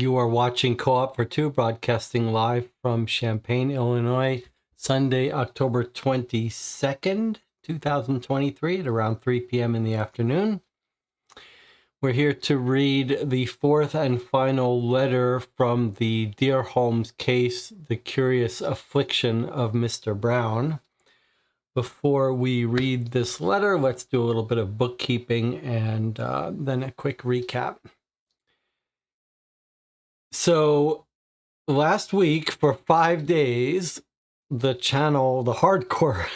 You are watching Co-op for Two, broadcasting live from Champaign, Illinois, Sunday, October 22nd, 2023 at around 3 p.m. in the afternoon. We're here to read the fourth and final letter from the Dear Holmes case, The Curious Affliction of Mr. Brown. Before we read this letter, let's do a little bit of bookkeeping and then a quick recap. So last week for 5 days, the channel, the hardcore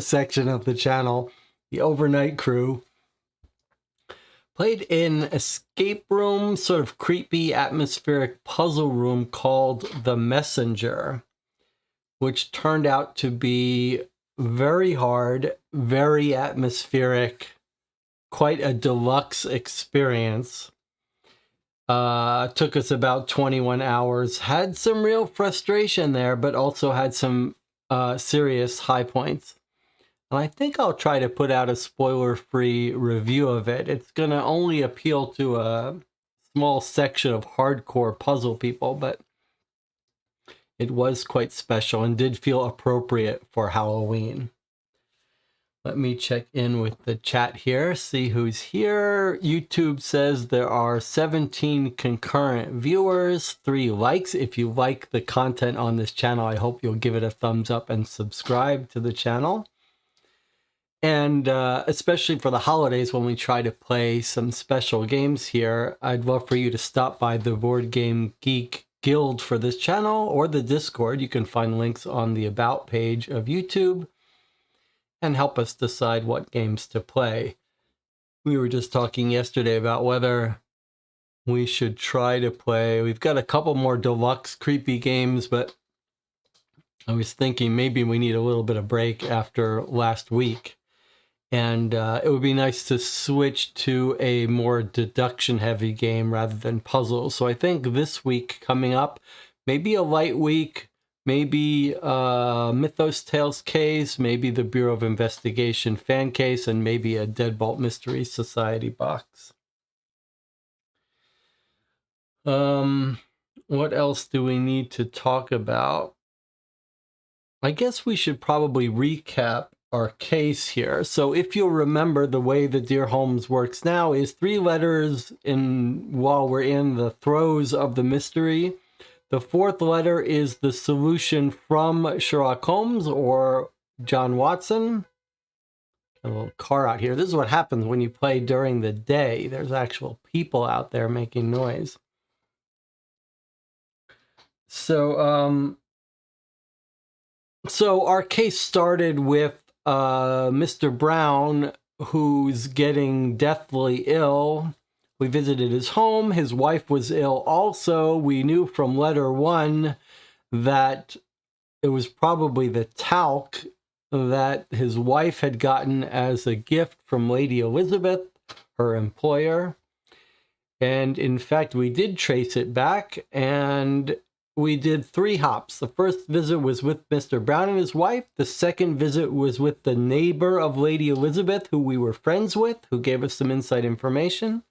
section of the channel, the overnight crew, played an escape room, sort of creepy atmospheric puzzle room called The Messenger, which turned out to be very hard, very atmospheric, quite a deluxe experience. Took us about 21 hours. Had some real frustration there, but also had some serious high points. And I think I'll try to put out a spoiler-free review of it. It's going to only appeal to a small section of hardcore puzzle people, but it was quite special and did feel appropriate for Halloween. Let me check in with the chat here, see who's here. YouTube says there are 17 concurrent viewers, 3 likes. If you like the content on this channel, I hope you'll give it a thumbs up and subscribe to the channel. And especially for the holidays when we try to play some special games here, I'd love for you to stop by the Board Game Geek Guild for this channel or the Discord. You can find links on the About page of YouTube, and help us decide what games to play. We were just talking yesterday about whether we should try to play. We've got a couple more deluxe creepy games, but I was thinking maybe we need a little bit of break after last week. And it would be nice to switch to a more deduction-heavy game rather than puzzles. So I think this week coming up, maybe a light week, maybe Mythos Tales case, maybe the Bureau of Investigation fan case, and maybe a Deadbolt Mystery Society box. What else do we need to talk about? I guess we should probably recap our case here. So if you'll remember, the way the Dear Holmes works now is 3 letters while we're in the throes of the mystery. The 4th letter is the solution from Sherlock Holmes or John Watson. Got a little car out here. This is what happens when you play during the day. There's actual people out there making noise. So our case started with Mr. Brown, who's getting deathly ill. We visited his home. His wife was ill also. We knew from letter 1 that it was probably the talc that his wife had gotten as a gift from Lady Elizabeth, her employer. And in fact, we did trace it back, and we did 3 hops. The first visit was with Mr. Brown and his wife. The second visit was with the neighbor of Lady Elizabeth, who we were friends with, who gave us some inside information.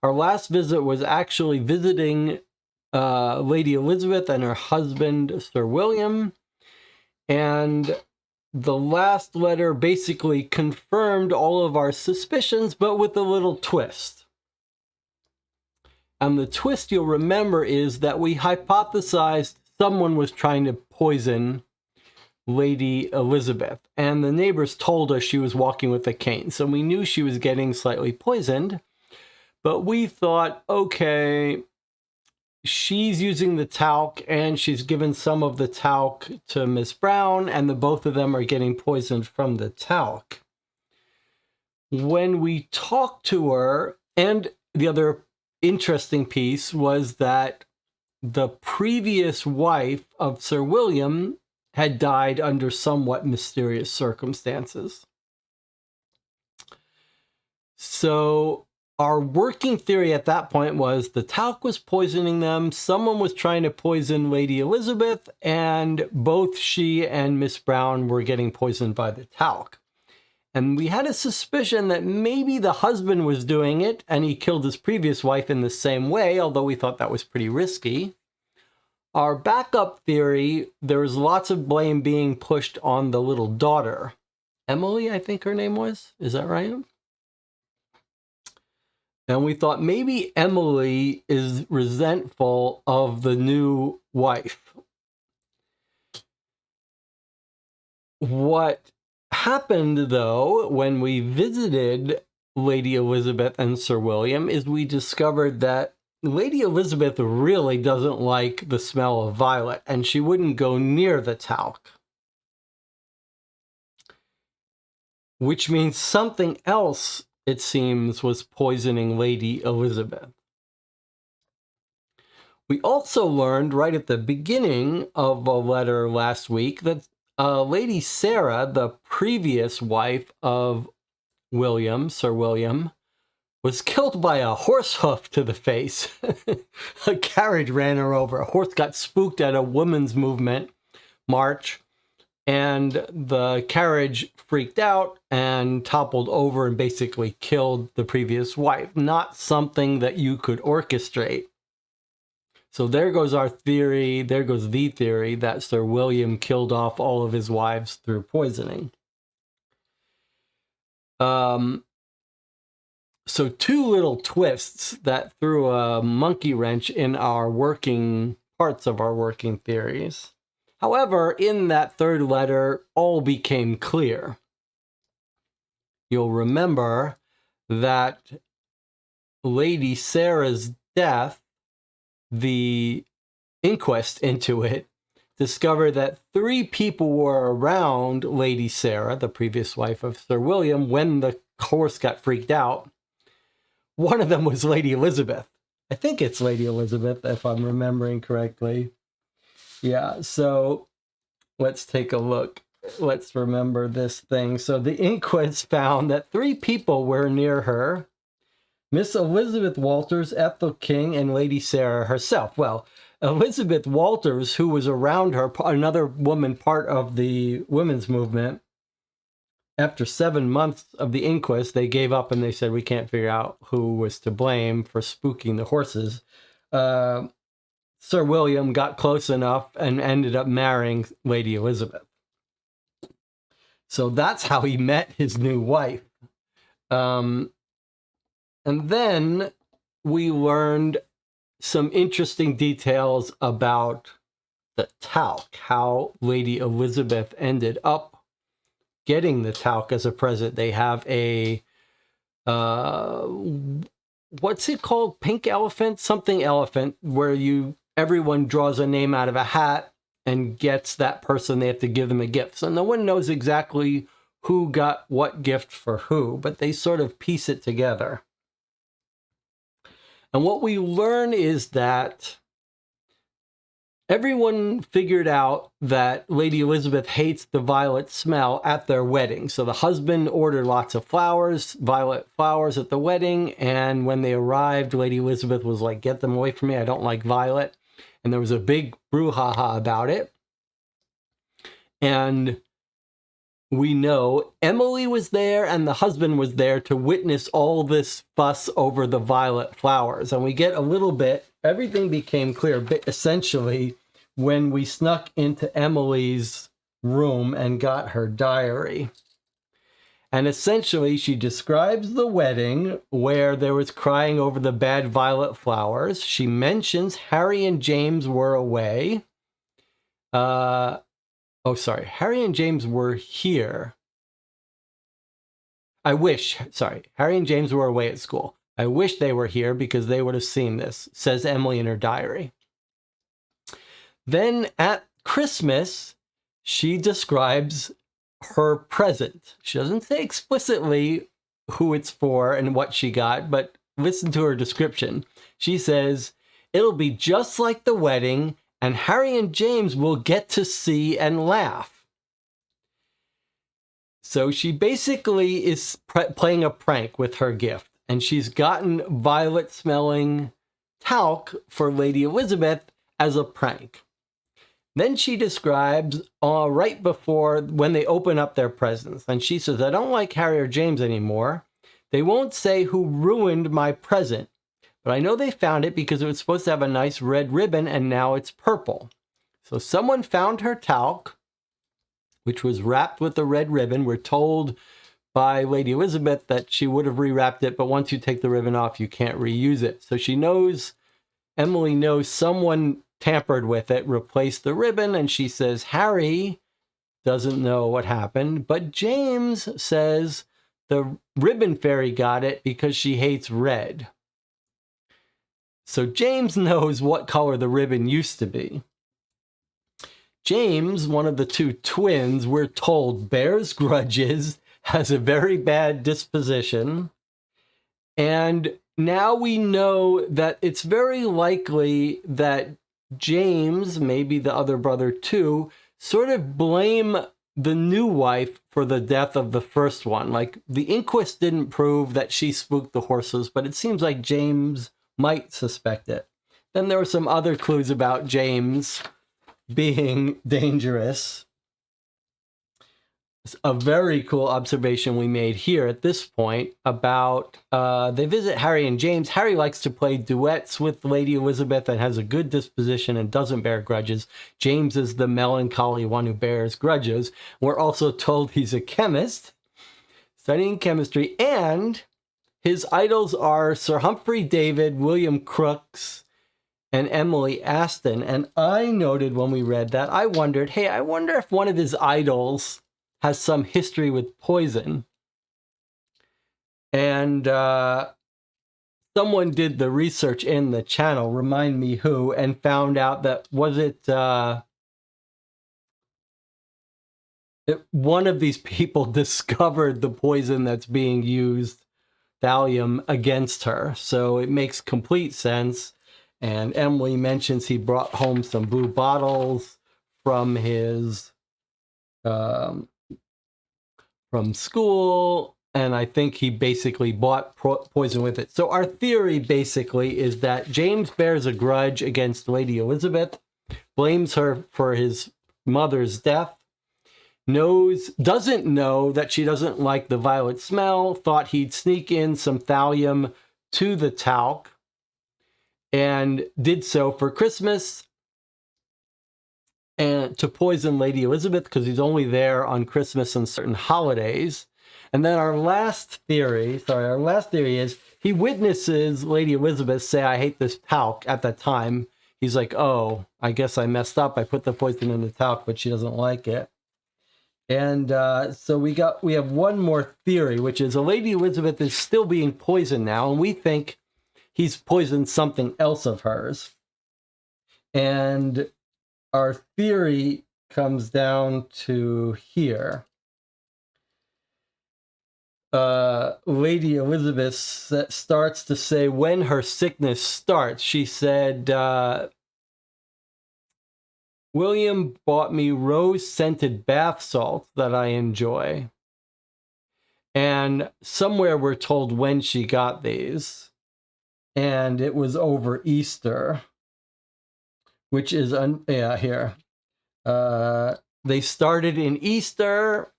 Our last visit was actually visiting Lady Elizabeth and her husband, Sir William. And the last letter basically confirmed all of our suspicions, but with a little twist. And the twist you'll remember is that we hypothesized someone was trying to poison Lady Elizabeth. And the neighbors told us she was walking with a cane. So we knew she was getting slightly poisoned. But we thought, okay, she's using the talc and she's given some of the talc to Miss Brown, and the both of them are getting poisoned from the talc. When we talked to her, and the other interesting piece was that the previous wife of Sir William had died under somewhat mysterious circumstances. So our working theory at that point was the talc was poisoning them, someone was trying to poison Lady Elizabeth, and both she and Miss Brown were getting poisoned by the talc. And we had a suspicion that maybe the husband was doing it and he killed his previous wife in the same way, although we thought that was pretty risky. Our backup theory, there was lots of blame being pushed on the little daughter. Emily, I think her name was. Is that right? And we thought maybe Emily is resentful of the new wife. What happened, though, when we visited Lady Elizabeth and Sir William, is we discovered that Lady Elizabeth really doesn't like the smell of violet, and she wouldn't go near the talc. Which means something else, it seems, was poisoning Lady Elizabeth. We also learned right at the beginning of a letter last week that Lady Sarah, the previous wife of William, Sir William, was killed by a horse hoof to the face. A carriage ran her over. A horse got spooked at a women's movement march, and the carriage freaked out and toppled over and basically killed the previous wife. Not something that you could orchestrate. So there goes our theory, there goes the theory that Sir William killed off all of his wives through poisoning. So two little twists that threw a monkey wrench in our working parts of our working theories. However, in that third letter, all became clear. You'll remember that Lady Sarah's death, the inquest into it, discovered that 3 people were around Lady Sarah, the previous wife of Sir William, when the horse got freaked out. One of them was Lady Elizabeth. I think it's Lady Elizabeth, if I'm remembering correctly. Yeah, so let's take a look. Let's remember this thing. So the inquest found that 3 people were near her: Miss Elizabeth Walters, Ethel King, and Lady Sarah herself. Well, Elizabeth Walters, who was around her, another woman part of the women's movement, after 7 months of the inquest, they gave up and they said, we can't figure out who was to blame for spooking the horses. Sir William got close enough and ended up marrying Lady Elizabeth. So that's how he met his new wife. And then we learned some interesting details about the talc, how Lady Elizabeth ended up getting the talc as a present. They have a, what's it called? Pink elephant? Something elephant, where everyone draws a name out of a hat and gets that person. They have to give them a gift. So no one knows exactly who got what gift for who, but they sort of piece it together. And what we learn is that everyone figured out that Lady Elizabeth hates the violet smell at their wedding. So the husband ordered lots of flowers, violet flowers at the wedding. And when they arrived, Lady Elizabeth was like, get them away from me. I don't like violet. And there was a big brouhaha about it. And we know Emily was there and the husband was there to witness all this fuss over the violet flowers. And we get a little bit, everything became clear, essentially, when we snuck into Emily's room and got her diary. And essentially, she describes the wedding where there was crying over the bad violet flowers. She mentions Harry and James were away. Harry and James were here. Harry and James were away at school. I wish they were here because they would have seen this, says Emily in her diary. Then at Christmas, she describes her present. She doesn't say explicitly who it's for and what she got, but listen to her description. She says, it'll be just like the wedding, and Harry and James will get to see and laugh. So she basically is playing a prank with her gift, and she's gotten violet-smelling talc for Lady Elizabeth as a prank. Then she describes right before when they open up their presents. And she says, I don't like Harry or James anymore. They won't say who ruined my present. But I know they found it because it was supposed to have a nice red ribbon and now it's purple. So someone found her talc, which was wrapped with a red ribbon. We're told by Lady Elizabeth that she would have rewrapped it, but once you take the ribbon off, you can't reuse it. So she knows, Emily knows someone tampered with it, replaced the ribbon, and she says Harry doesn't know what happened, but James says the ribbon fairy got it because she hates red. So James knows what color the ribbon used to be. James, one of the two twins, we're told bears grudges, has a very bad disposition, and now we know that it's very likely that James, maybe the other brother too, sort of blame the new wife for the death of the first one. Like, the inquest didn't prove that she spooked the horses, but it seems like James might suspect it. Then there were some other clues about James being dangerous. A very cool observation we made here at this point about they visit Harry and James. Harry likes to play duets with Lady Elizabeth and has a good disposition and doesn't bear grudges. James is the melancholy one who bears grudges. We're also told he's a chemist studying chemistry, and his idols are Sir Humphrey David, William Crookes, and Emily Aston. And I noted when we read that, I wondered, hey, I wonder if one of his idols has some history with poison. And someone did the research in the channel, remind me who, and found out that one of these people discovered the poison that's being used, thallium, against her. So it makes complete sense. And Emily mentions he brought home some blue bottles from his from school, and I think he basically bought poison with it. So our theory basically is that James bears a grudge against Lady Elizabeth, blames her for his mother's death, doesn't know that she doesn't like the violet smell, thought he'd sneak in some thallium to the talc, and did so for Christmas and to poison Lady Elizabeth because he's only there on Christmas and certain holidays. And then our last theory is he witnesses Lady Elizabeth say, I hate this talc at that time. He's like, oh, I guess I messed up. I put the poison in the talc, but she doesn't like it. And so we have one more theory, which is Lady Elizabeth is still being poisoned now, and we think he's poisoned something else of hers. And our theory comes down to here. Lady Elizabeth starts to say when her sickness starts, she said, William bought me rose-scented bath salts that I enjoy. And somewhere we're told when she got these. And it was over Easter. Which is, here. They started in Easter,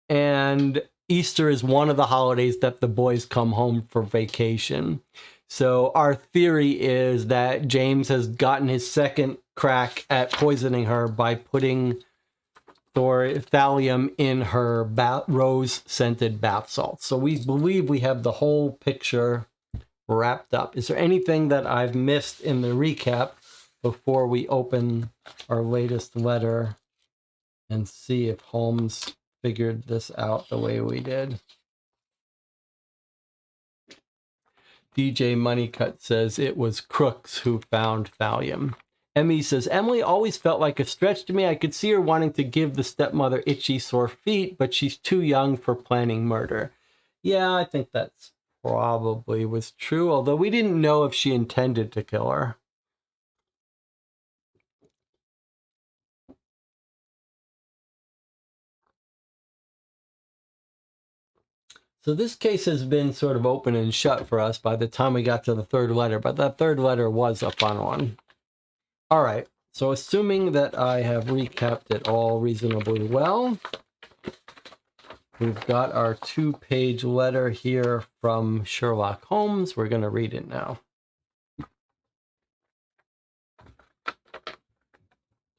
and Easter is one of the holidays that the boys come home for vacation. So our theory is that James has gotten his second crack at poisoning her by putting thallium in her rose-scented bath salts. So we believe we have the whole picture wrapped up. Is there anything that I've missed in the recap before we open our latest letter and see if Holmes figured this out the way we did? DJ Moneycut says it was Crooks who found thallium. Emmy says, Emily always felt like a stretch to me. I could see her wanting to give the stepmother itchy sore feet, but she's too young for planning murder. Yeah, I think that's probably was true, although we didn't know if she intended to kill her. So this case has been sort of open and shut for us by the time we got to the third letter, but that third letter was a fun one. All right, So assuming that I have recapped it all reasonably well, we've got our 2-page letter here from Sherlock Holmes. We're going to read it now.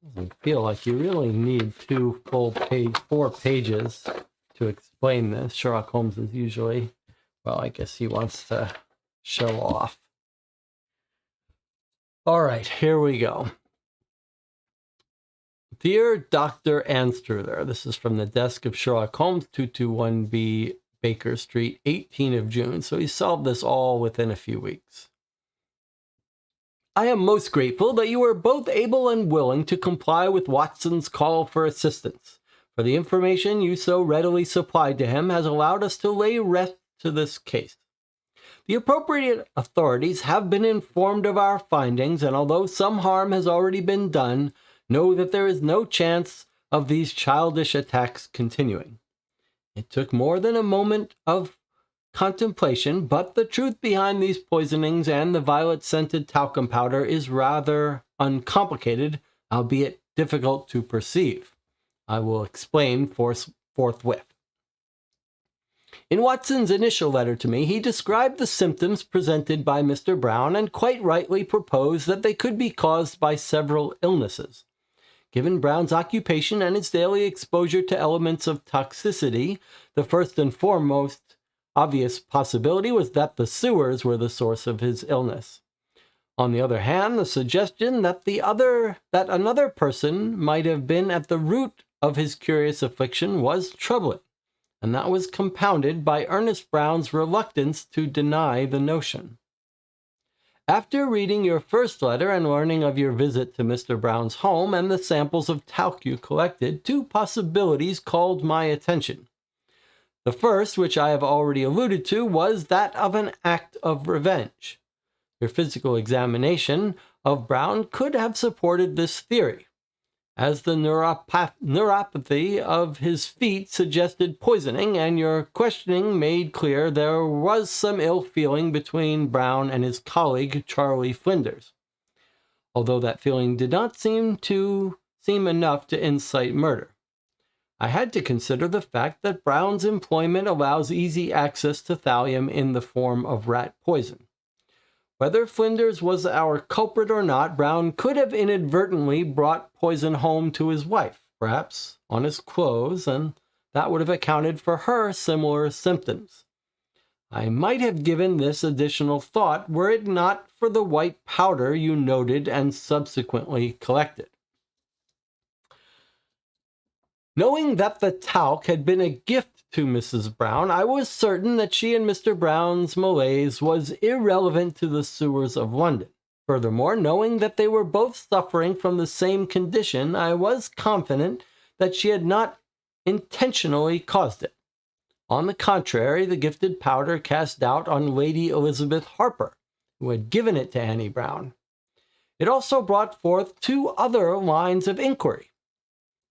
Doesn't feel like you really need 4 pages to explain this. Sherlock Holmes is usually, well, I guess he wants to show off. All right, here we go. Dear Dr. Anstruther, this is from the desk of Sherlock Holmes, 221B Baker Street, 18 of June. So he solved this all within a few weeks. I am most grateful that you are both able and willing to comply with Watson's call for assistance, for the information you so readily supplied to him has allowed us to lay rest to this case. The appropriate authorities have been informed of our findings, and although some harm has already been done, know that there is no chance of these childish attacks continuing. It took more than a moment of contemplation, but the truth behind these poisonings and the violet-scented talcum powder is rather uncomplicated, albeit difficult to perceive. I will explain forthwith. In Watson's initial letter to me, he described the symptoms presented by Mr. Brown and quite rightly proposed that they could be caused by several illnesses. Given Brown's occupation and his daily exposure to elements of toxicity, the first and foremost obvious possibility was that the sewers were the source of his illness. On the other hand, the suggestion that another person might have been at the root of his curious affliction was troubling, and that was compounded by Ernest Brown's reluctance to deny the notion. After reading your first letter and learning of your visit to Mr. Brown's home and the samples of talc you collected, 2 possibilities called my attention. The first, which I have already alluded to, was that of an act of revenge. Your physical examination of Brown could have supported this theory, as the neuropathy of his feet suggested poisoning, and your questioning made clear there was some ill feeling between Brown and his colleague Charlie Flinders, although that feeling did not seem enough to incite murder. I had to consider the fact that Brown's employment allows easy access to thallium in the form of rat poison. Whether Flinders was our culprit or not, Brown could have inadvertently brought poison home to his wife, perhaps on his clothes, and that would have accounted for her similar symptoms. I might have given this additional thought were it not for the white powder you noted and subsequently collected. Knowing that the talc had been a gift to Mrs. Brown, I was certain that she and Mr. Brown's malaise was irrelevant to the sewers of London. Furthermore, knowing that they were both suffering from the same condition, I was confident that she had not intentionally caused it. On the contrary, the gifted powder cast doubt on Lady Elizabeth Harper, who had given it to Annie Brown. It also brought forth 2 other lines of inquiry.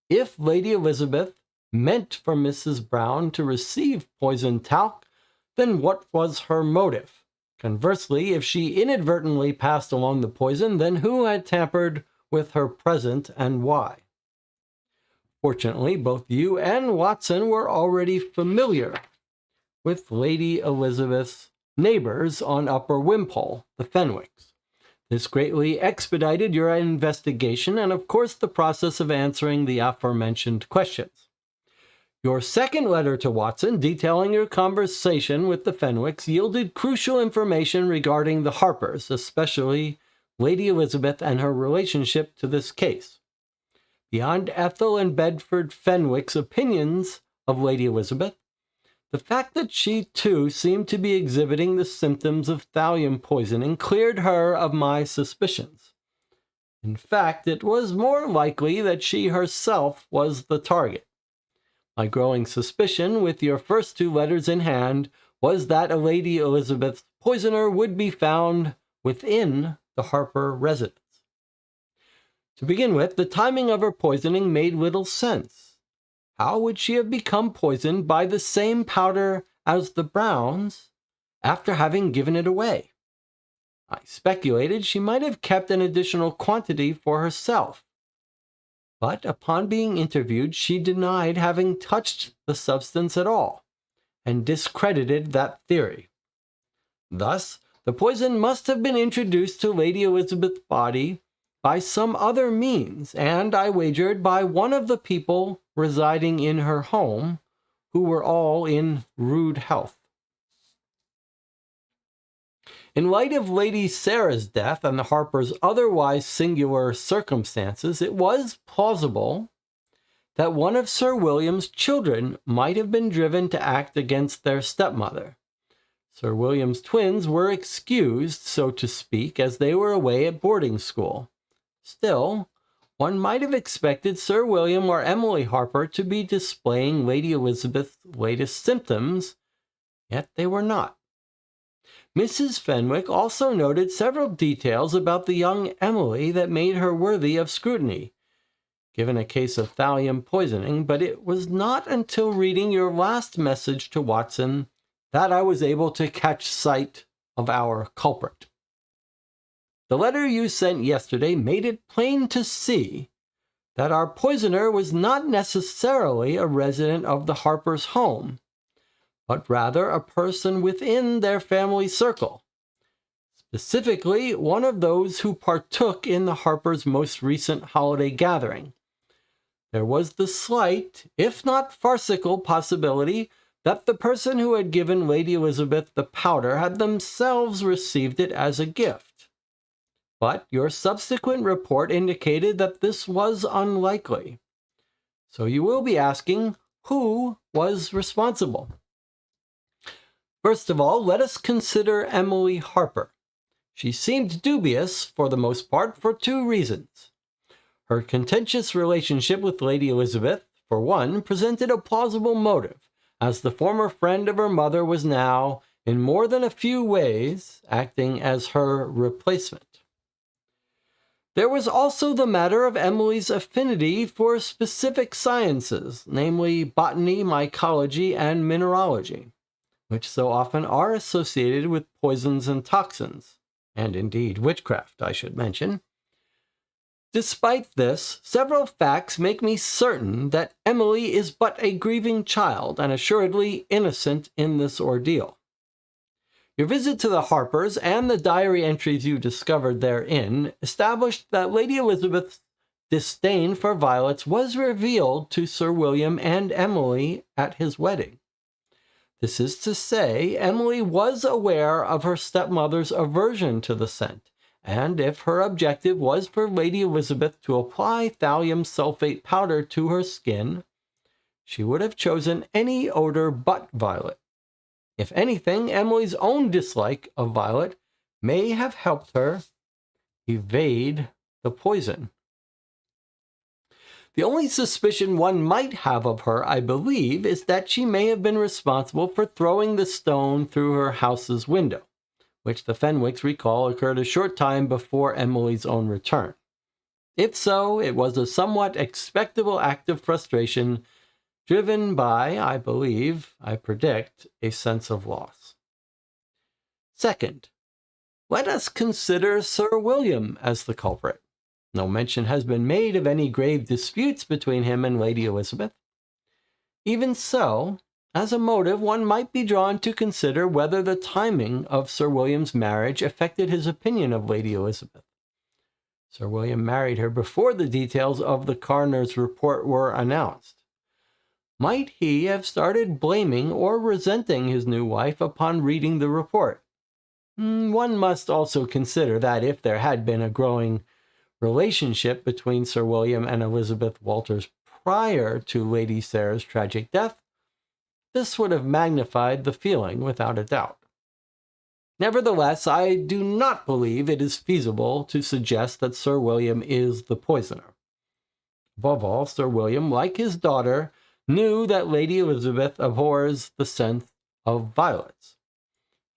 If Lady Elizabeth meant for Mrs. Brown to receive poisoned talc, then what was her motive? Conversely, if she inadvertently passed along the poison, then who had tampered with her present and why? Fortunately, both you and Watson were already familiar with Lady Elizabeth's neighbors on Upper Wimpole, the Fenwicks. This greatly expedited your investigation and, of course, the process of answering the aforementioned questions. Your second letter to Watson, detailing your conversation with the Fenwicks, yielded crucial information regarding the Harpers, especially Lady Elizabeth and her relationship to this case. Beyond Ethel and Bedford Fenwick's opinions of Lady Elizabeth, the fact that she, too, seemed to be exhibiting the symptoms of thallium poisoning cleared her of my suspicions. In fact, it was more likely that she herself was the target. My growing suspicion, with your first 2 letters in hand, was that a Lady Elizabeth's poisoner would be found within the Harper residence. To begin with, the timing of her poisoning made little sense. How would she have become poisoned by the same powder as the Browns after having given it away? I speculated she might have kept an additional quantity for herself. But upon being interviewed, she denied having touched the substance at all, and discredited that theory. Thus, the poison must have been introduced to Lady Elizabeth's body by some other means, and I wagered by one of the people residing in her home, who were all in rude health. In light of Lady Sarah's death and the Harpers' otherwise singular circumstances, it was plausible that one of Sir William's children might have been driven to act against their stepmother. Sir William's twins were excused, so to speak, as they were away at boarding school. Still, one might have expected Sir William or Emily Harper to be displaying Lady Elizabeth's latest symptoms, yet they were not. Mrs. Fenwick also noted several details about the young Emily that made her worthy of scrutiny, given a case of thallium poisoning, but it was not until reading your last message to Watson that I was able to catch sight of our culprit. The letter you sent yesterday made it plain to see that our poisoner was not necessarily a resident of the Harpers' home, but rather a person within their family circle, specifically one of those who partook in the Harpers' most recent holiday gathering. There was the slight, if not farcical, possibility that the person who had given Lady Elizabeth the powder had themselves received it as a gift. But your subsequent report indicated that this was unlikely. So you will be asking, who was responsible? First of all, let us consider Emily Harper. She seemed dubious, for the most part, for two reasons. Her contentious relationship with Lady Elizabeth, for one, presented a plausible motive, as the former friend of her mother was now, in more than a few ways, acting as her replacement. There was also the matter of Emily's affinity for specific sciences, namely botany, mycology, and mineralogy, which so often are associated with poisons and toxins, and indeed witchcraft, I should mention. Despite this, several facts make me certain that Emily is but a grieving child and assuredly innocent in this ordeal. Your visit to the Harpers and the diary entries you discovered therein established that Lady Elizabeth's disdain for violets was revealed to Sir William and Emily at his wedding. This is to say, Emily was aware of her stepmother's aversion to the scent, and if her objective was for Lady Elizabeth to apply thallium sulfate powder to her skin, she would have chosen any odor but violet. If anything, Emily's own dislike of violet may have helped her evade the poison. The only suspicion one might have of her, I believe, is that she may have been responsible for throwing the stone through her house's window, which the Fenwicks recall occurred a short time before Emily's own return. If so, it was a somewhat expectable act of frustration driven by, I predict, a sense of loss. Second, let us consider Sir William as the culprit. No mention has been made of any grave disputes between him and Lady Elizabeth. Even so, as a motive, one might be drawn to consider whether the timing of Sir William's marriage affected his opinion of Lady Elizabeth. Sir William married her before the details of the coroner's report were announced. Might he have started blaming or resenting his new wife upon reading the report? One must also consider that if there had been a growing relationship between Sir William and Elizabeth Walters prior to Lady Sarah's tragic death, this would have magnified the feeling without a doubt. Nevertheless, I do not believe it is feasible to suggest that Sir William is the poisoner. Above all, Sir William, like his daughter, knew that Lady Elizabeth abhors the scent of violets.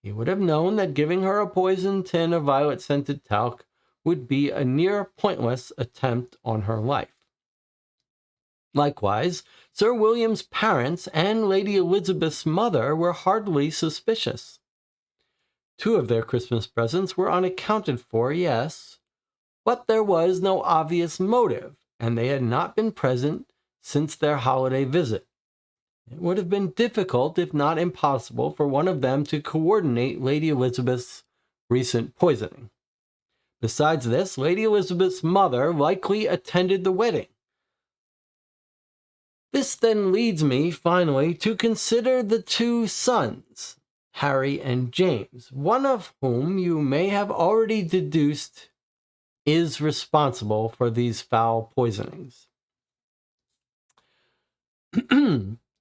He would have known that giving her a poisoned tin of violet-scented talc would be a near pointless attempt on her life. Likewise, Sir William's parents and Lady Elizabeth's mother were hardly suspicious. 2 of their Christmas presents were unaccounted for, yes, but there was no obvious motive, and they had not been present since their holiday visit. It would have been difficult, if not impossible, for one of them to coordinate Lady Elizabeth's recent poisoning. Besides this, Lady Elizabeth's mother likely attended the wedding. This then leads me, finally, to consider the 2 sons, Harry and James, one of whom you may have already deduced is responsible for these foul poisonings.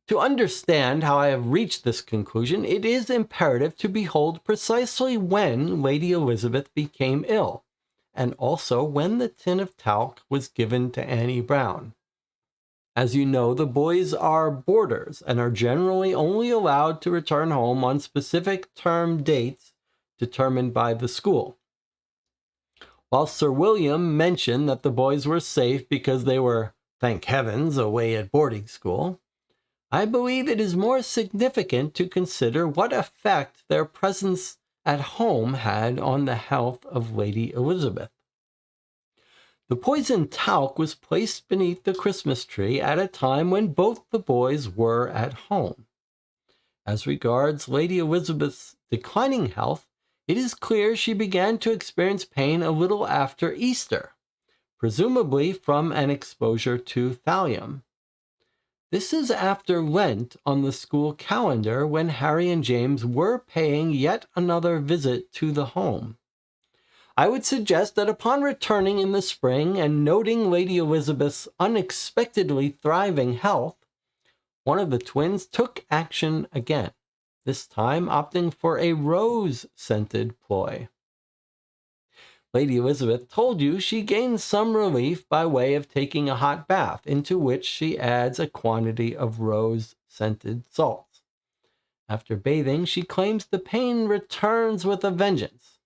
To understand how I have reached this conclusion, it is imperative to behold precisely when Lady Elizabeth became ill, and also when the tin of talc was given to Annie Brown. As you know, the boys are boarders and are generally only allowed to return home on specific term dates determined by the school. While Sir William mentioned that the boys were safe because they were, thank heavens, away at boarding school, I believe it is more significant to consider what effect their presence at home had on the health of Lady Elizabeth. The poisoned talc was placed beneath the Christmas tree at a time when both the boys were at home. As regards Lady Elizabeth's declining health, it is clear she began to experience pain a little after Easter, presumably from an exposure to thallium. This is after Lent on the school calendar, when Harry and James were paying yet another visit to the home. I would suggest that upon returning in the spring and noting Lady Elizabeth's unexpectedly thriving health, one of the twins took action again, this time opting for a rose-scented ploy. Lady Elizabeth told you she gains some relief by way of taking a hot bath, into which she adds a quantity of rose-scented salts. After bathing, she claims the pain returns with a vengeance.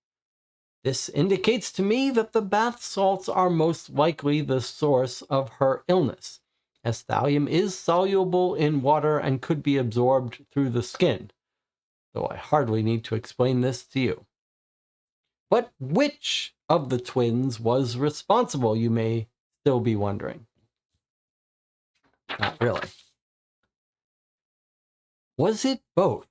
This indicates to me that the bath salts are most likely the source of her illness, as thallium is soluble in water and could be absorbed through the skin, though I hardly need to explain this to you. But which of the twins was responsible, you may still be wondering. Not really. Was it both?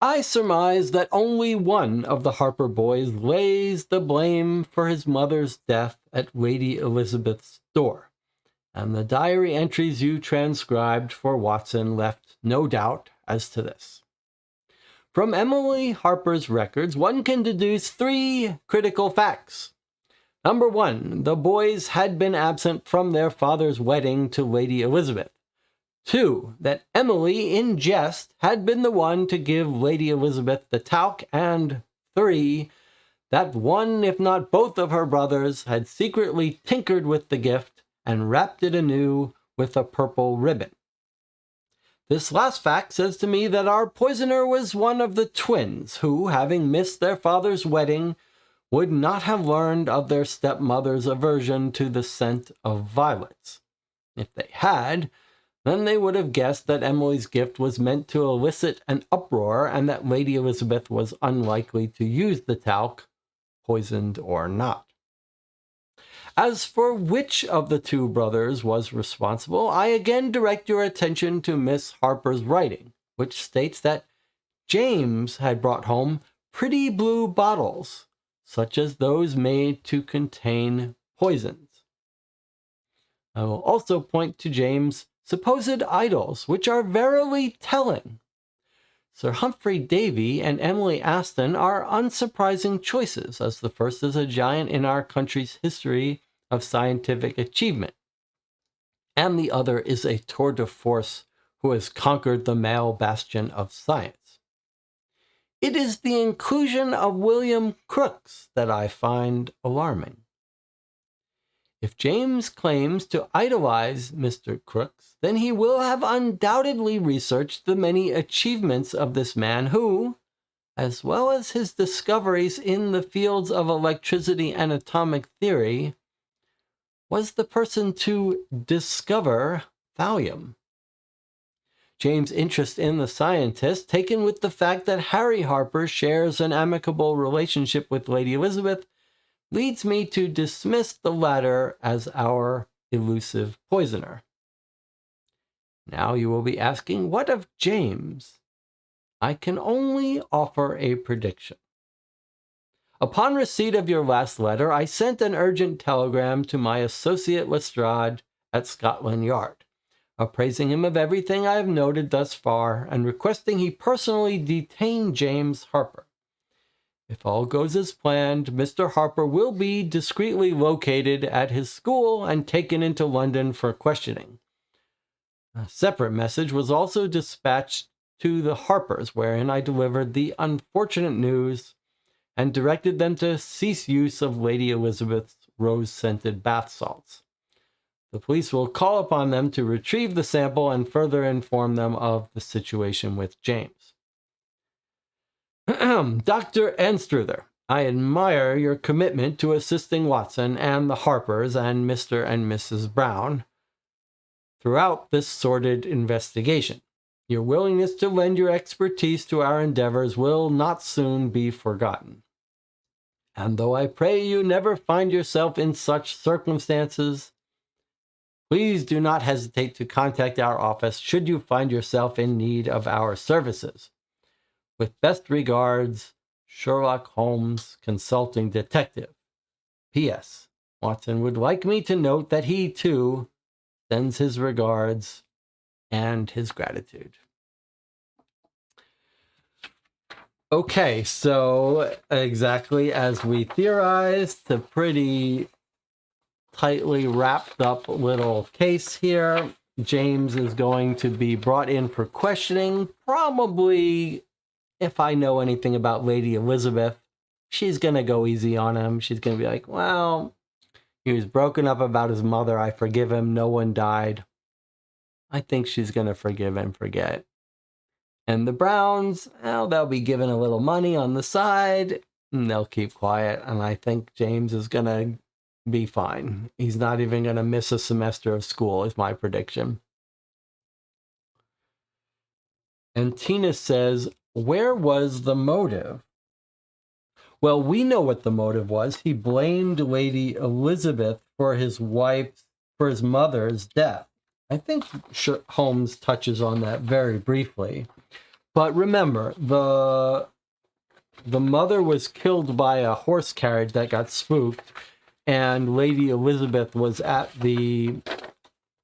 I surmise that only one of the Harper boys lays the blame for his mother's death at Lady Elizabeth's door, and the diary entries you transcribed for Watson left no doubt as to this. From Emily Harper's records, one can deduce 3 critical facts. Number 1, the boys had been absent from their father's wedding to Lady Elizabeth. 2, that Emily, in jest, had been the one to give Lady Elizabeth the talc. And 3, that one, if not both of her brothers, had secretly tinkered with the gift and wrapped it anew with a purple ribbon. This last fact says to me that our poisoner was one of the twins who, having missed their father's wedding, would not have learned of their stepmother's aversion to the scent of violets. If they had, then they would have guessed that Emily's gift was meant to elicit an uproar and that Lady Elizabeth was unlikely to use the talc, poisoned or not. As for which of the 2 brothers was responsible, I again direct your attention to Miss Harper's writing, which states that James had brought home pretty blue bottles, such as those made to contain poisons. I will also point to James' supposed idols, which are verily telling. Sir Humphrey Davy and Emily Aston are unsurprising choices, as the first is a giant in our country's history of scientific achievement, and the other is a tour de force who has conquered the male bastion of science. It is the inclusion of William Crookes that I find alarming. If James claims to idolize Mr. Crookes, then he will have undoubtedly researched the many achievements of this man who, as well as his discoveries in the fields of electricity and atomic theory, was the person to discover thallium. James' interest in the scientist, taken with the fact that Harry Harper shares an amicable relationship with Lady Elizabeth, leads me to dismiss the latter as our elusive poisoner. Now you will be asking, what of James? I can only offer a prediction. Upon receipt of your last letter, I sent an urgent telegram to my associate Lestrade at Scotland Yard, appraising him of everything I have noted thus far and requesting he personally detain James Harper. If all goes as planned, Mr. Harper will be discreetly located at his school and taken into London for questioning. A separate message was also dispatched to the Harpers, wherein I delivered the unfortunate news and directed them to cease use of Lady Elizabeth's rose-scented bath salts. The police will call upon them to retrieve the sample and further inform them of the situation with James. Dr. Anstruther, I admire your commitment to assisting Watson and the Harpers and Mr. and Mrs. Brown throughout this sordid investigation. Your willingness to lend your expertise to our endeavors will not soon be forgotten. And though I pray you never find yourself in such circumstances, please do not hesitate to contact our office should you find yourself in need of our services. With best regards, Sherlock Holmes, Consulting Detective. P.S. Watson would like me to note that he, too, sends his regards and his gratitude. Okay, so exactly as we theorized, a pretty tightly wrapped up little case here. James is going to be brought in for questioning. Probably, if I know anything about Lady Elizabeth, she's going to go easy on him. She's going to be like, well, he was broken up about his mother. I forgive him. No one died. I think she's going to forgive and forget. And the Browns, well, they'll be given a little money on the side, and they'll keep quiet. And I think James is going to be fine. He's not even going to miss a semester of school, is my prediction. And Tina says, where was the motive? Well, we know what the motive was. He blamed Lady Elizabeth for his mother's death. I think Holmes touches on that very briefly. But remember, the mother was killed by a horse carriage that got spooked, and Lady Elizabeth was at the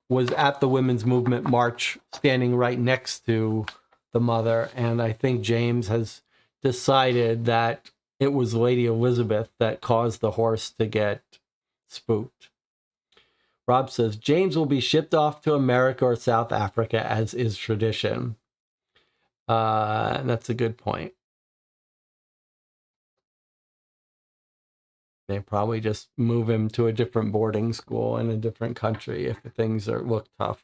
Women's Movement March, standing right next to the mother. And I think James has decided that it was Lady Elizabeth that caused the horse to get spooked. Rob says, James will be shipped off to America or South Africa, as is tradition. That's a good point. They probably just move him to a different boarding school in a different country if things look tough.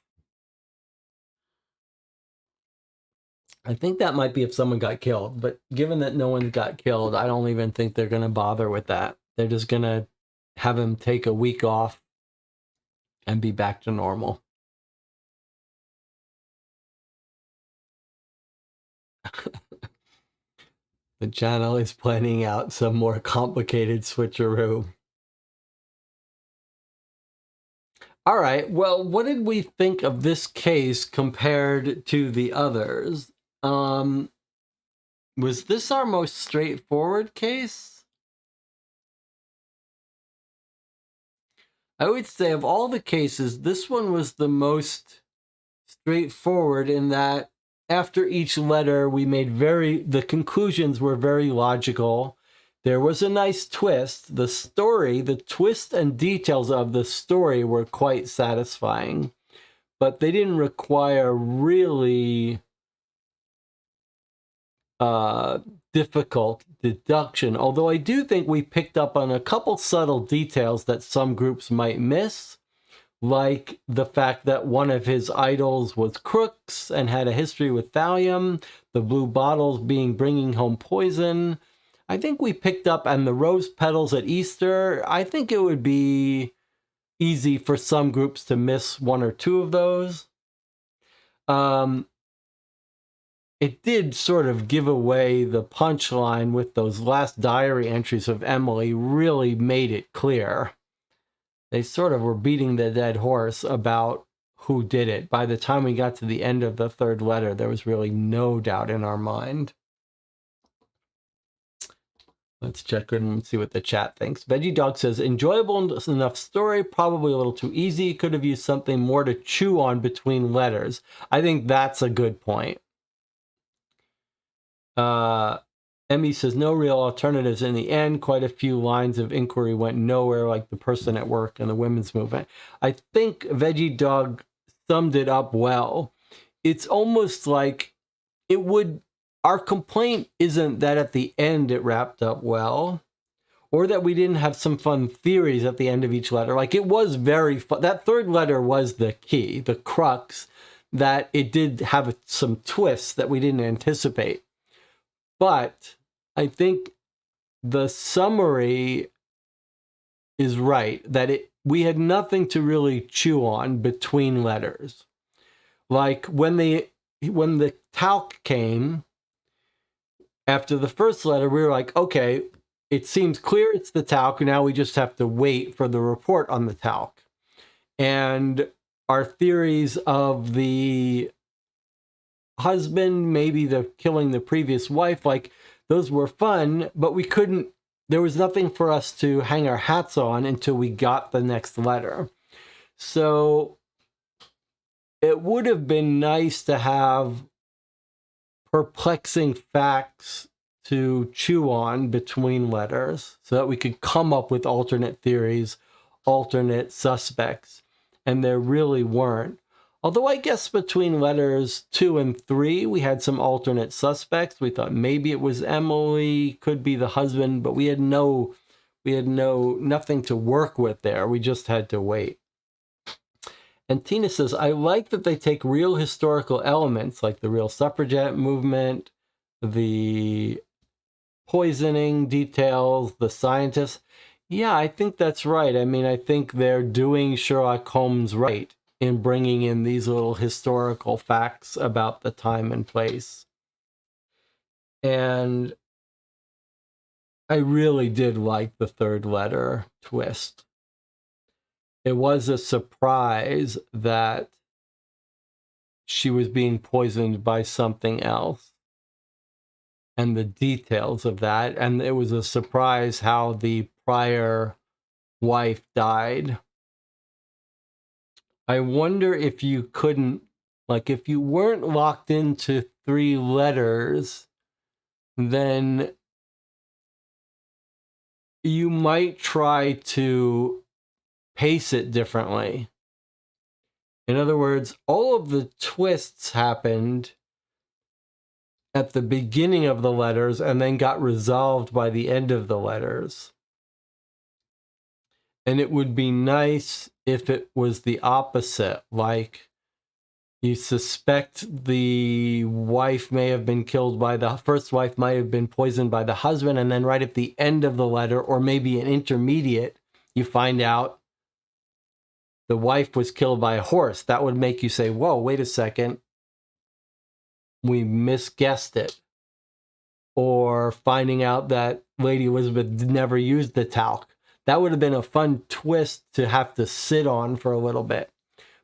I think that might be if someone got killed, but given that no one got killed, I don't even think they're going to bother with that. They're just going to have him take a week off and be back to normal. The channel is planning out some more complicated switcheroo. All right, well, what did we think of this case compared to the others? Was this our most straightforward case? I would say of all the cases, this one was the most straightforward in that after each letter, the conclusions were very logical. There was a nice twist. The twist and details of the story were quite satisfying, but they didn't require really difficult deduction. Although I do think we picked up on a couple subtle details that some groups might miss, like the fact that one of his idols was crooks and had a history with thallium, the blue bottles bringing home poison. I think we picked up, and the rose petals at Easter, I think it would be easy for some groups to miss one or two of those. it did sort of give away the punchline with those last diary entries of Emily, really made it clear. They sort of were beating the dead horse about who did it. By the time we got to the end of the third letter, there was really no doubt in our mind. Let's check in and see what the chat thinks. Veggie Dog says, enjoyable enough story, probably a little too easy. Could have used something more to chew on between letters. I think that's a good point. Emmy says, no real alternatives in the end. Quite a few lines of inquiry went nowhere, like the person at work and the women's movement. I think Veggie Dog summed it up well. It's almost like it would... Our complaint isn't that at the end it wrapped up well, or that we didn't have some fun theories at the end of each letter. Like, it was very fun. That third letter was the key, the crux, that it did have some twists that we didn't anticipate. But I think the summary is right, that we had nothing to really chew on between letters. Like, when the talc came after the first letter, we were like, okay, it seems clear it's the talc. Now we just have to wait for the report on the talc. And our theories of the husband, maybe killing the previous wife, like, those were fun, but there was nothing for us to hang our hats on until we got the next letter. So it would have been nice to have perplexing facts to chew on between letters so that we could come up with alternate theories, alternate suspects, and there really weren't. Although I guess between letters 2 and 3, we had some alternate suspects. We thought maybe it was Emily, could be the husband, but we had nothing to work with there. We just had to wait. And Tina says, I like that they take real historical elements like the real suffragette movement, the poisoning details, the scientists. Yeah, I think that's right. I mean, I think they're doing Sherlock Holmes right in bringing in these little historical facts about the time and place. And I really did like the third letter twist. It was a surprise that she was being poisoned by something else, and the details of that. And it was a surprise how the prior wife died. I wonder if you couldn't, like, if you weren't locked into 3 letters, then you might try to pace it differently. In other words, all of the twists happened at the beginning of the letters and then got resolved by the end of the letters. And it would be nice if it was the opposite, like you suspect the wife may have been killed by the first wife, might have been poisoned by the husband, and then right at the end of the letter, or maybe an intermediate, you find out the wife was killed by a horse. That would make you say, whoa, wait a second, we misguessed it. Or finding out that Lady Elizabeth never used the talc. That would have been a fun twist to have to sit on for a little bit.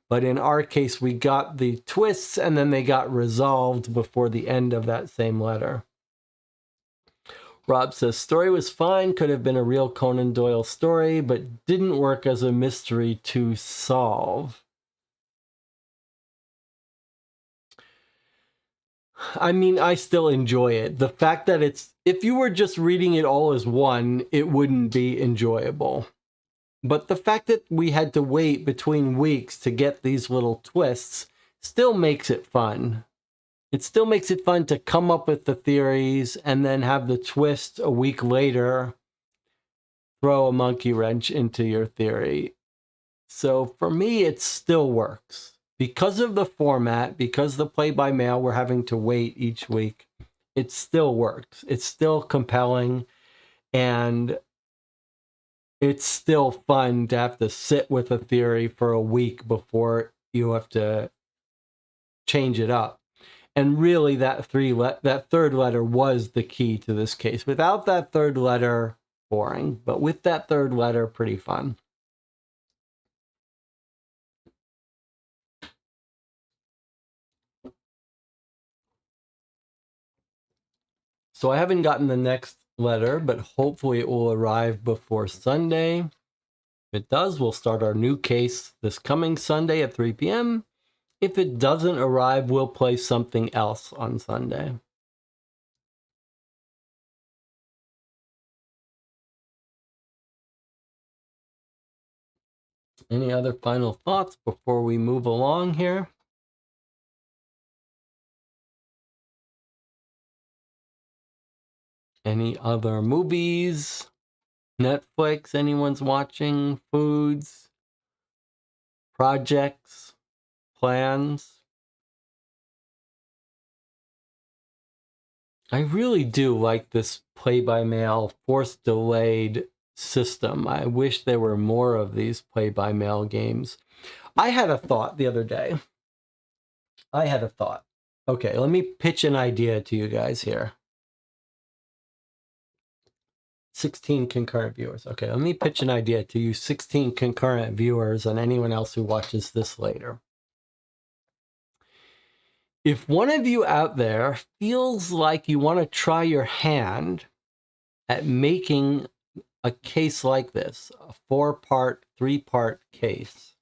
But in our case, we got the twists and then they got resolved before the end of that same letter. Rob says, story was fine, could have been a real Conan Doyle story, but didn't work as a mystery to solve. I mean, I still enjoy it. The fact that if you were just reading it all as one, it wouldn't be enjoyable. But the fact that we had to wait between weeks to get these little twists still makes it fun. It still makes it fun to come up with the theories and then have the twist a week later throw a monkey wrench into your theory. So for me, it still works. Because of the format, because the play-by-mail, we're having to wait each week, it still works. It's still compelling, and it's still fun to have to sit with a theory for a week before you have to change it up. And really, that third letter was the key to this case. Without that third letter, boring. But with that third letter, pretty fun. So I haven't gotten the next letter, but hopefully it will arrive before Sunday. If it does, we'll start our new case this coming Sunday at 3 p.m. If it doesn't arrive, we'll play something else on Sunday. Any other final thoughts before we move along here? Any other movies, Netflix, anyone's watching, foods, projects, plans? I really do like this play-by-mail forced delayed system. I wish there were more of these play-by-mail games. I had a thought the other day. Okay, let me pitch an idea to you guys here. 16 concurrent viewers. Okay, let me pitch an idea to you 16 concurrent viewers and anyone else who watches this later. If one of you out there feels like you want to try your hand at making a case like this, a 4-part, 3-part case,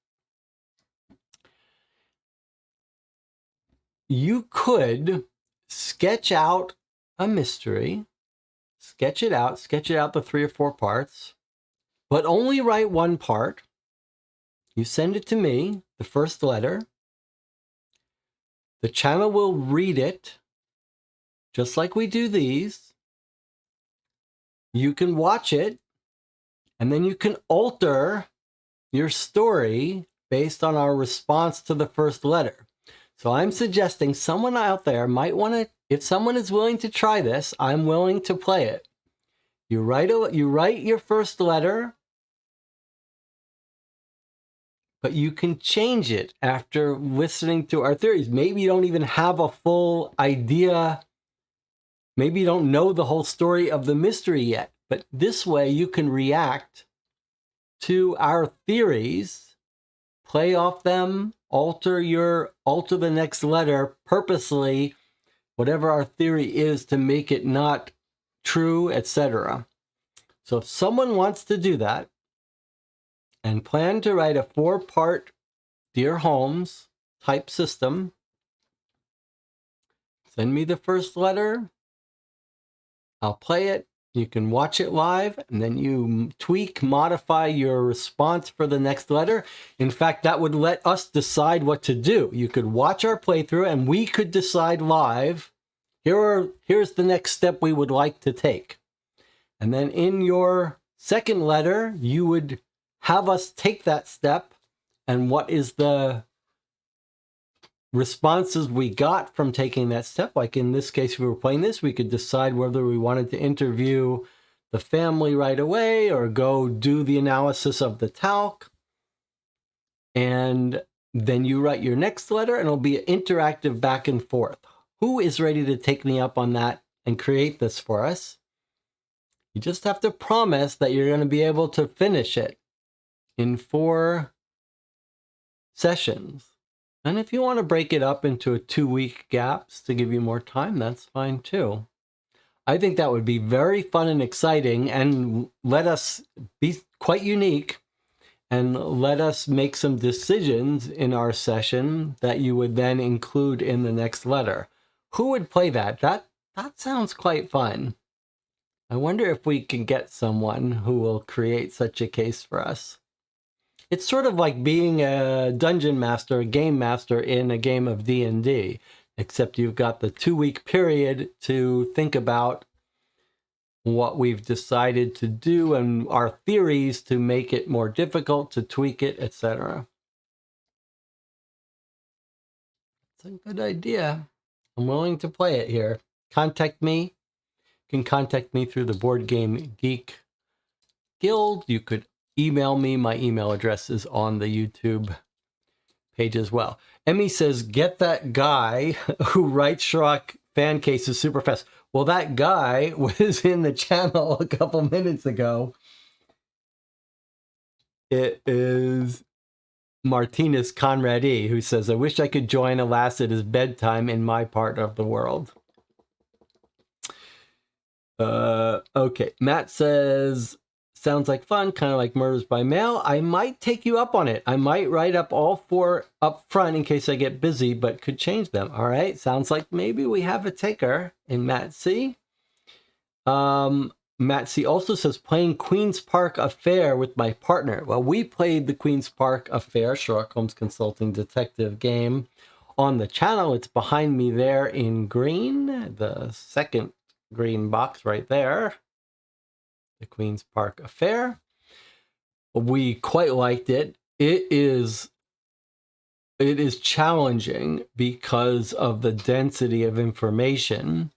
you could sketch out a mystery, sketch it out the 3 or 4 parts, but only write one part. You send it to me, the first letter. The channel will read it, just like we do these. You can watch it, and then you can alter your story based on our response to the first letter. So I'm suggesting someone out there might want to, if someone is willing to try this, I'm willing to play it. You write your first letter, but you can change it after listening to our theories. Maybe you don't even have a full idea. Maybe you don't know the whole story of the mystery yet, but this way you can react to our theories, play off them, alter the next letter purposely, whatever our theory is, to make it not true, etc. So if someone wants to do that and plan to write a 4-part Dear Holmes type system, send me the first letter. I'll play it. You can watch it live, and then you tweak, modify your response for the next letter. In fact, that would let us decide what to do. You could watch our playthrough, and we could decide live, here's the next step we would like to take. And then in your second letter, you would have us take that step, and what is the responses we got from taking that step. Like in this case, if we were playing this, we could decide whether we wanted to interview the family right away or go do the analysis of the talc. And then you write your next letter, and it'll be an interactive back and forth. Who is ready to take me up on that and create this for us? You just have to promise that you're going to be able to finish it in 4 sessions. And if you want to break it up into 2-week gaps to give you more time, that's fine too. I think that would be very fun and exciting, and let us be quite unique, and let us make some decisions in our session that you would then include in the next letter. Who would play that? That sounds quite fun. I wonder if we can get someone who will create such a case for us. It's sort of like being a dungeon master, a game master in a game of D&D, except you've got the 2-week period to think about what we've decided to do and our theories to make it more difficult, to tweak it, etc. It's a good idea. I'm willing to play it here. Contact me. You can contact me through the Board Game Geek Guild. You could email me. My email address is on the YouTube page as well. Emmy says, get that guy who writes Sherlock fan cases super fast. Well, that guy was in the channel a couple minutes ago. It is Martinez Conrad E, who says, I wish I could join, alas, it is bedtime in my part of the world. Okay, Matt says, sounds like fun, kind of like Murders by Mail. I might take you up on it. I might write up all 4 up front in case I get busy, but could change them. All right, sounds like maybe we have a taker in Matt C. Matt C also says, playing Queen's Park Affair with my partner. Well, we played the Queen's Park Affair, Sherlock Holmes Consulting Detective game on the channel. It's behind me there in green, the second green box right there. The Queen's Park Affair. We quite liked it. It is challenging because of the density of information.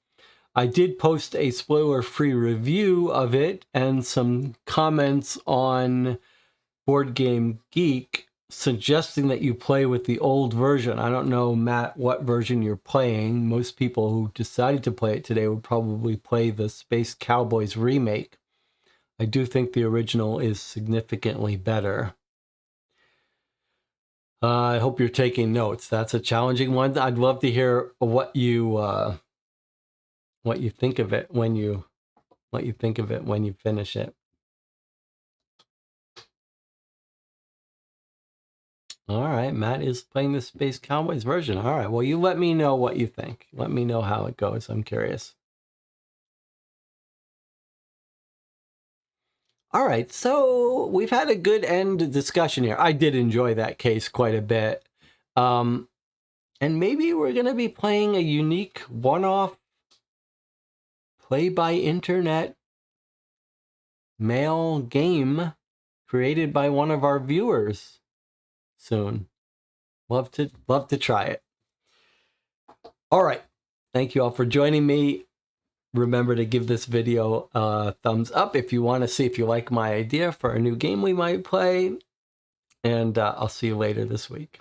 I did post a spoiler-free review of it and some comments on Board Game Geek suggesting that you play with the old version. I don't know, Matt, what version you're playing. Most people who decided to play it today would probably play the Space Cowboys remake. I do think the original is significantly better. I hope you're taking notes. That's a challenging one. I'd love to hear what you think of it when you finish it. All right, Matt is playing the Space Cowboys version. All right, well, you let me know what you think. Let me know how it goes. I'm curious. All right, so we've had a good end discussion here. I did enjoy that case quite a bit. And maybe we're going to be playing a unique one-off play-by-internet mail game created by one of our viewers soon. Love to try it. All right. Thank you all for joining me. Remember to give this video a thumbs up if you want to see if you like my idea for a new game we might play. And I'll see you later this week.